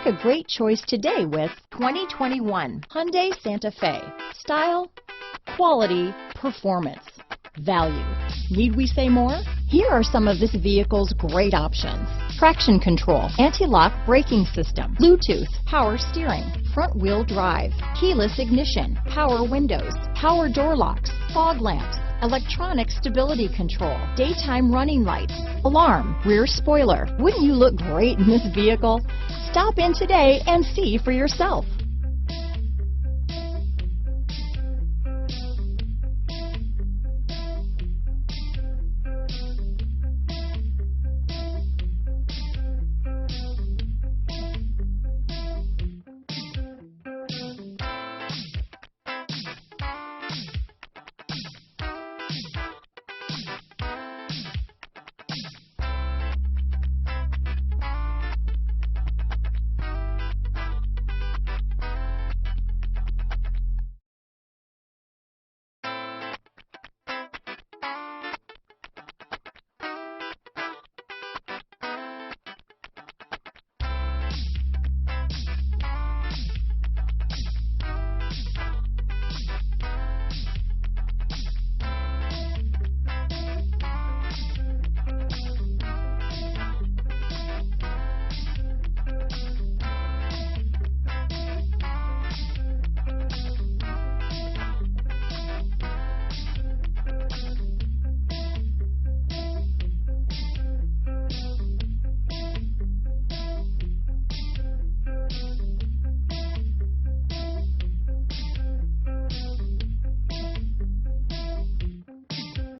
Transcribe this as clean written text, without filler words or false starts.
a great choice today with 2021 Hyundai Santa Fe. Style, quality, performance, value. Need we say more? Here are some of this vehicle's great options: traction control, anti-lock braking system, Bluetooth, power steering, front wheel drive, keyless ignition, power windows, power door locks, fog lamps, electronic stability control, daytime running lights, alarm, rear spoiler. Wouldn't you look great in this vehicle? Stop in today and see for yourself.